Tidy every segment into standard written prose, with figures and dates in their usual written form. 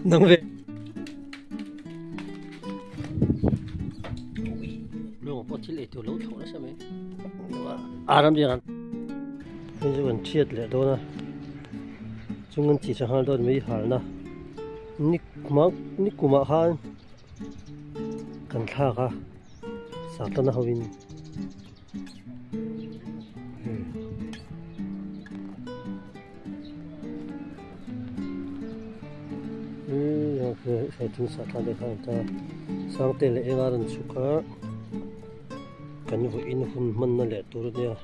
nâng về luôn một chiếc lệ tiểu lâu thổ đó sao mấy làm gì ăn bây giờ còn chết lệ đâu nè chúng mình chỉ sang hai đôi mấy hal nè nít cùm han cần thà cả sao tao nó hawin saya tunggu saat ada kata sang tele egaran suka kan vo in hun man na le tur dia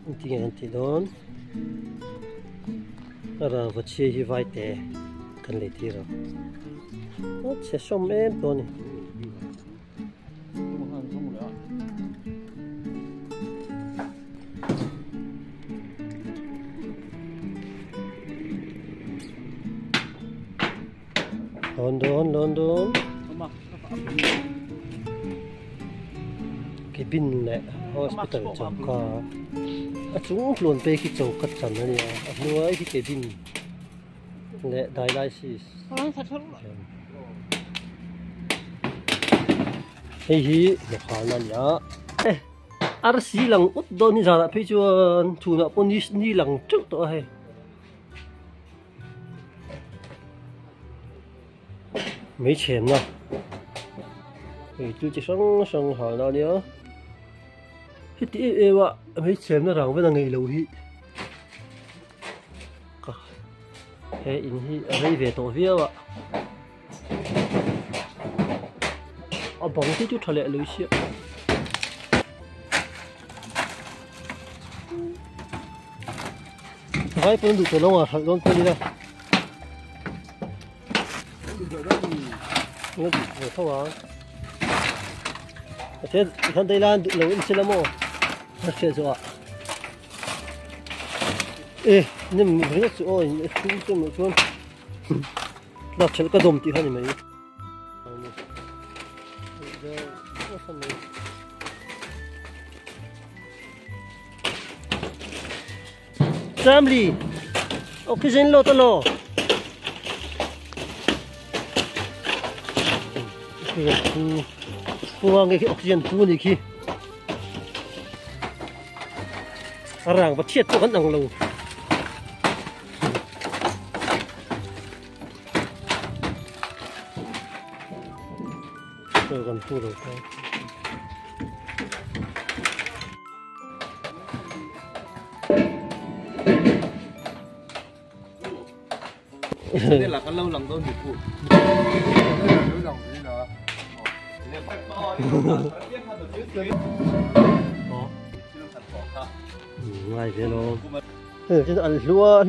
inti anti don ara va che hi vai te kan le ti ra o che som em to ni London cái pin này hospital chọc cả chúng luôn pe cái chọc cắt chắn này nuôi cái pin này dialysis hi nó khó lắm nhá RC lằng út đôi như giờ phải cho chủ nợ pon đi lằng trước đó hay mấy钱呢？就生好了了，迄啲话mấy钱那人不能给留去，嘿，因迄别多些话，帮啲就出来留些。还不能读这种啊，还讲这里呢。我看完，这你看对了，楼你吃了么？那确实啊。哎，你们不是说你这么说，那吃了个东西看你没有？怎么哩？我看见老多了。buang cái oxygen tu này khi ràng và chết vẫn đang lâu rồi còn tu rồi đây là cái lâu lòng tôi bị phụ ngoài thế nó chứ ăn lúa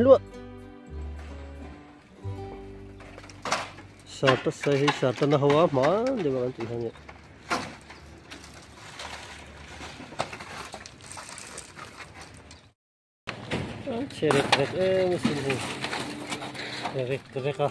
sao tất say sao tất nó hoa má để mà ăn chỉ không nhỉ chơi rek em xin rek à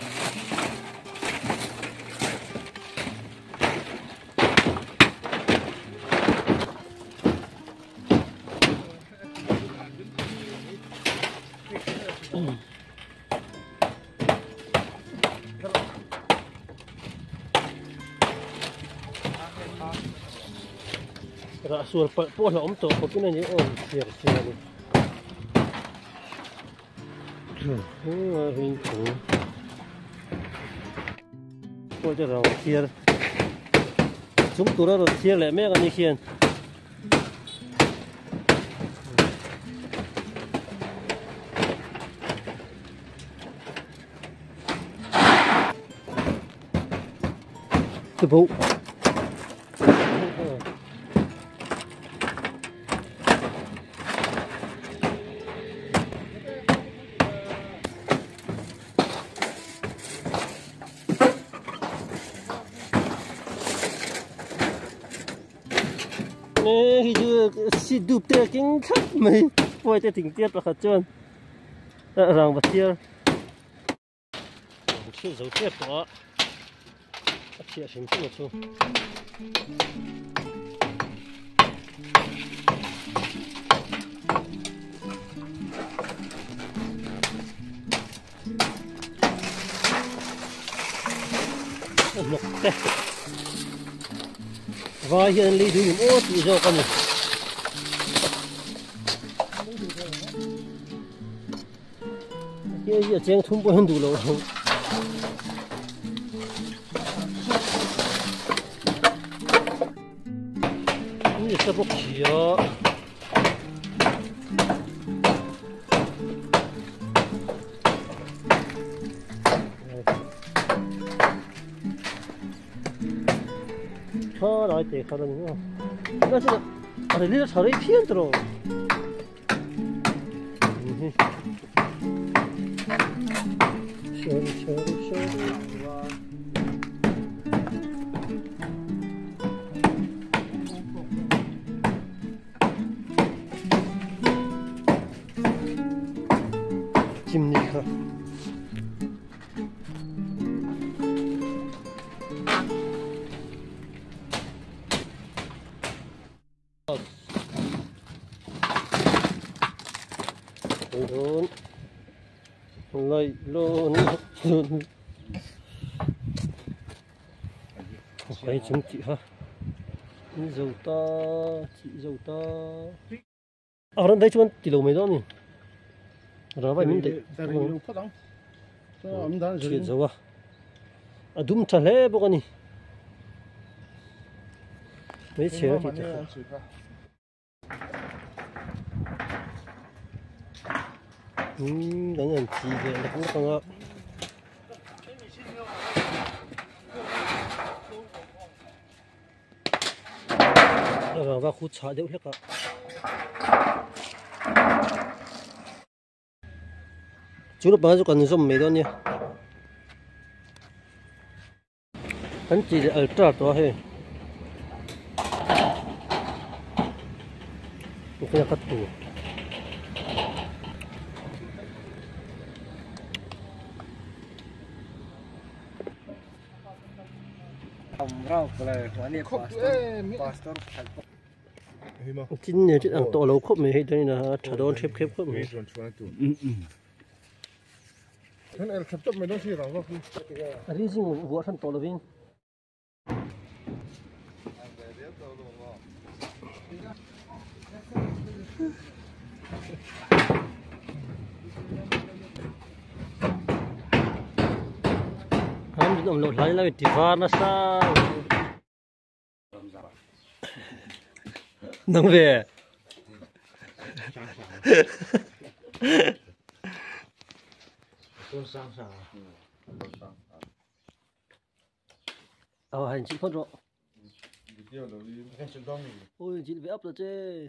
Rasul po là ống tổ của cái này những ổn thiệt này hình thú tôi cho rằng thiệt chúng tôi đã được thiệt lại mấy cái như khiên từ vụ khi chưa xịt đục tê kính thấp mấy quay tê tình tiết là khát trơn rằng vật kia chưa dấu tiết đó chia sẻ một chút mọc thế và hiện lý thủy ô tự do con này cái gì trên thùng bò đủ lâu ini sebab dia 저 나올 때 가거든요. 이거 진짜 리를 저리 피해 들어. 쇼리. 집니까? luôn phải chứng chị ha dầu to chị dầu to ở đây đấy chúng tỷ lệ mấy đó nhỉ rồi vậy mình để chuyện dầu à đúng thật lẽ bố con nhỉ mấy chuyện thì đánh làm gì vậy là cũng không ạ rồi vào khu chợ đều hết cả chú được bao nhiêu còn dùng mấy đó nhỉ hắn chỉ ở trọ đó thôi cái cắt tủ chính nhà chính ăn to lâu khóc mày hay đây là trả đón khép khóc mày Kan el khép mày nó xí rồi không? Ở đây riêng vua thân to là viên ông lột lấy lại thì vào nó sao nông về hành chị phân rồi ôi chị về ấp rồi chứ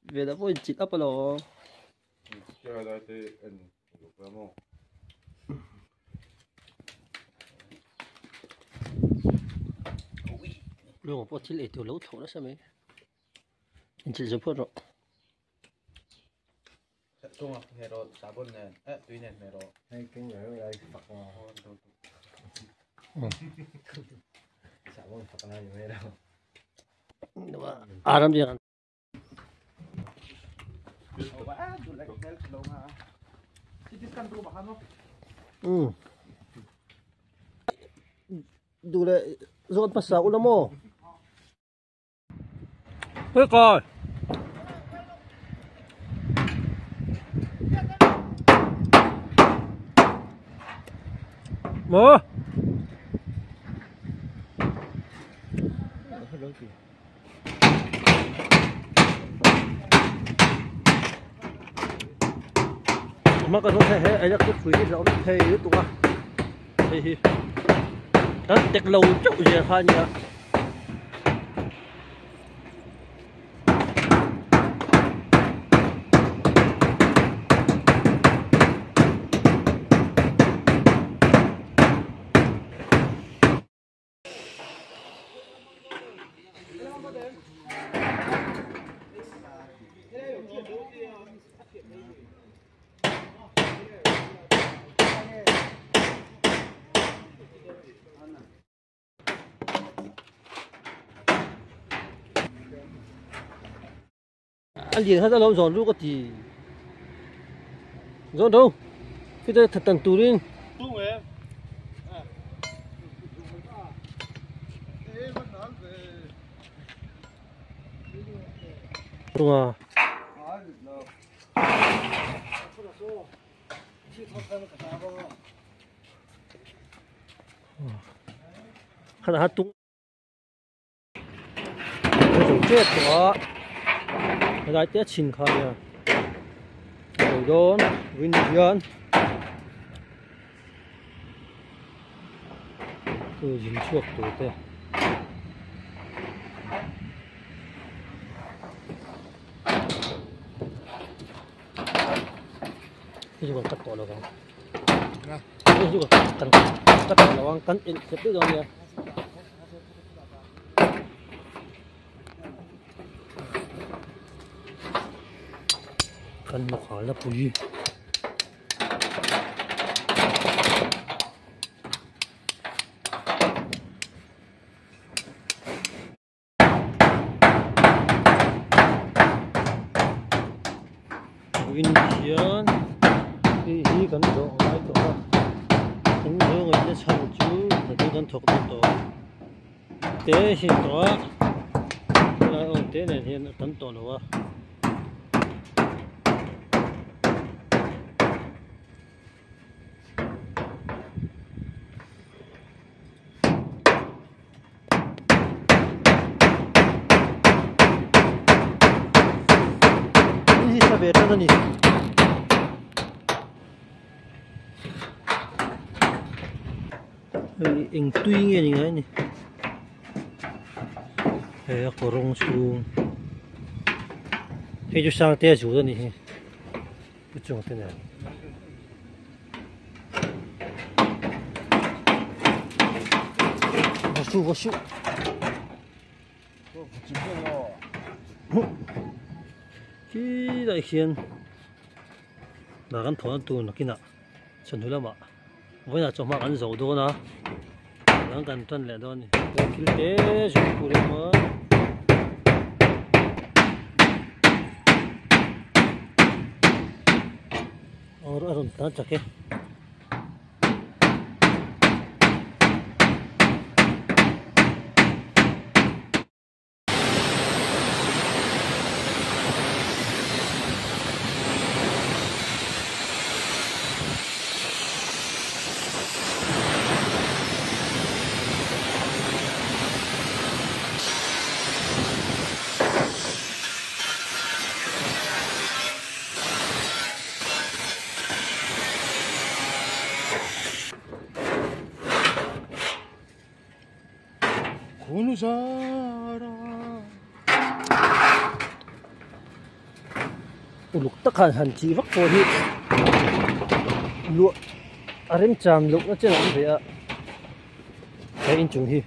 về đã ôi chị ấp rồi luôn có chỉ lấy từ lâu thầu đó sao mấy anh chị giúp rồi trung học hè rồi xã bồn này tuy này rồi hay cái người đây phật xã bồn phật này như đâu 아람 지난 dule zon pasa ulo mo ơi coi mo mà cái thôi thế ấy là cái phí nó thế tụi à thì đó tết lâu chậu gì thôi nhỉ anh liền hết ra lâu rồi lúc thì rồi đâu cái đây thật tận tù đi đúng à khá là hát tung dùng chết đó cái tiết chín khai à rồi đón vinh viên từ dính chuột tuổi tê cái gì cắt tỏi là không cái gì cắt tỏi là không cắt ít sẽ biết đâu nhỉ cắt nó khó là bùi vinh hiến cái cần độ lại đó cũng nhớ người ta chăm chú là cái cần thuộc độ tế hiện đó là ở tế này thì tấn độ nữa đi sao về đó nhỉ anh tuy nghe như thế này hay có rong xuống hay cho sang tia chủ đó này不种thế này我修cái đại khiên là gắn thốn tuần là cái nào chuẩn thôi là mà với là trong mà gắn dầu đó nó gắn gần tuần lẻ đó này cái tế dùng cụ lên mà rồi ta chắc cái lục tắc hẳn chỉ vắt vào đi lụa em chạm lục nó trên làm vậy ạ cái in chúng hi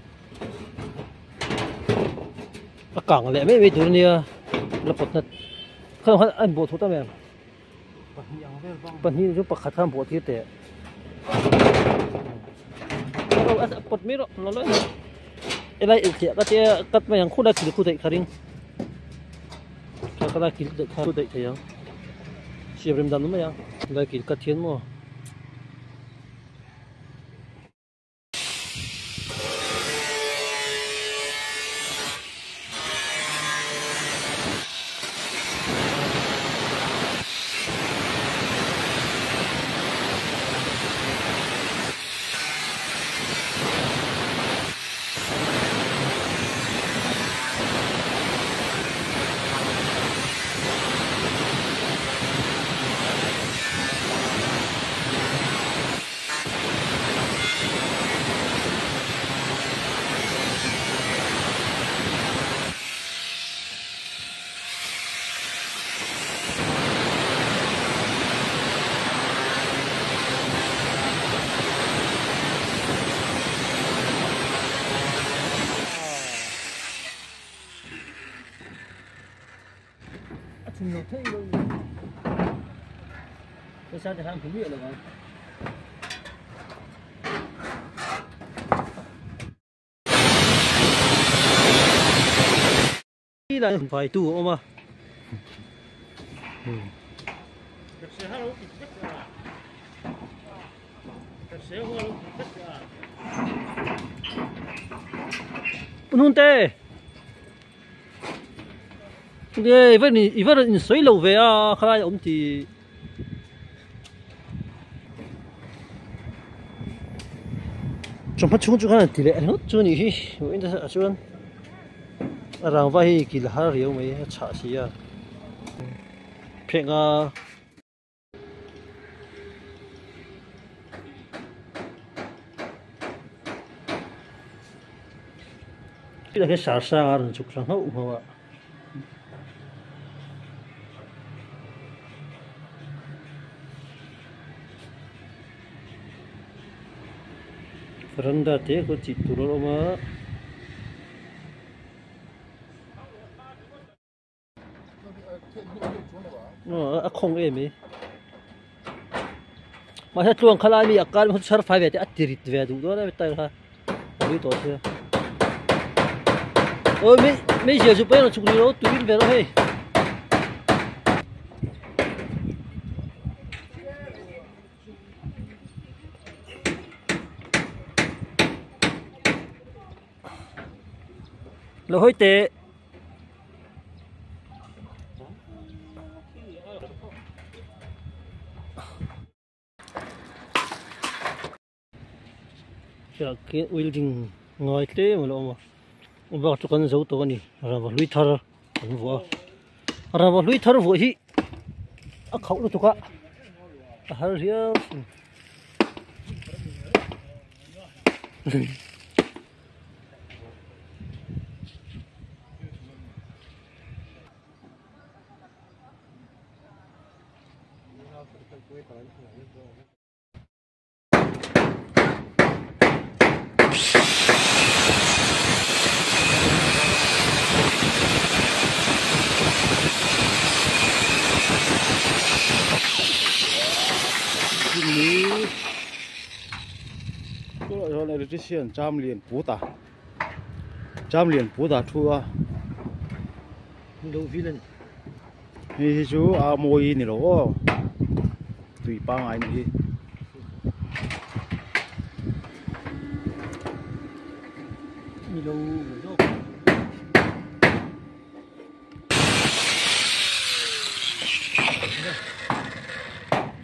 cẳng lẽ mấy thứ này là bột nát không phải anh bột thôi ta mẹ bột hi chúng bạc khát tham bột thì tệ bột mấy rồi nó lấy lại thì cái tia cắt mà yang khu đã kỹ khu dậy khá riêng cái đã kỹ khu dậy thấy không siapa yang dalam ya lagi kasihan mo nó thấy luôn cái sao thì ham thú vị rồi mà đi là phải tu ôm mà non te Đây vẫn suy lâu về à khai ông thì trong phát chúng cái tỷ lệ hết cho nhỉ vậy đó chứ rằng vậy kỳ là hai triệu mấy trả gì à phiền à cái là cái sản sang chụp sang hậu không ạ Randa te ko chituro ma no không em ấy mà hết luôn khai mi akal hot sar phải về thì atirit về đủ đó đấy tay ha đối tổ thế ôi mấy giờ chụp nó chụp đi nó tụi về nó hay lỗi hối tệ cái welding ngồi thế mà lo mà ông bảo cho con dấu to này ra vào lưới thở còn vua ra vào lưới thở vua hi khẩu nó to cả hở riêng Rồi này cái xiên trăm liền bố ta thua đâu vi lên thì chú à mồi này đó tùy ba ngày này mi đâu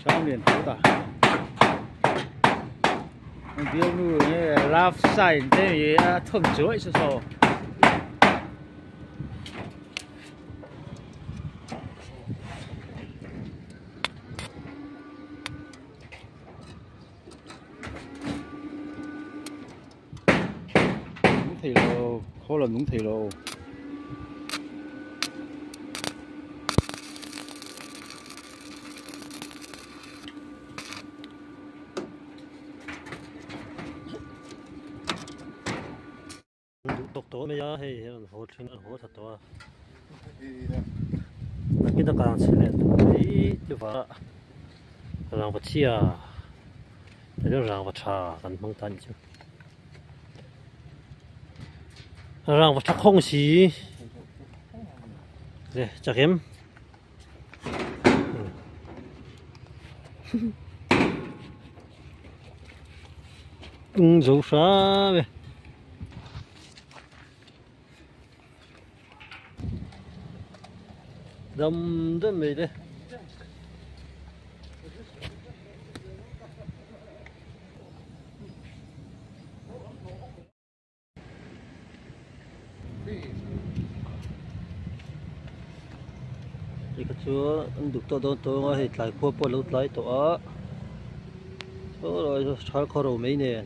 trăm liền bố ta điều nu này laf sai thế thằng chuối sao thì lô khó là đúng thì lô tộc tổ mấy giờ hay hồ trên hồ thật to là cái đặc sản xịn đấy chứ vợ rằng vật chia thế đó rằng vật trà cần mang tan chứ rằng vật trà không xí đây chắc em dấu xa về đâm rất mệt đấy thì cái chỗ anh được tôi hết lại qua lâu lại tổ rồi rồi trái kho rồi mấy nè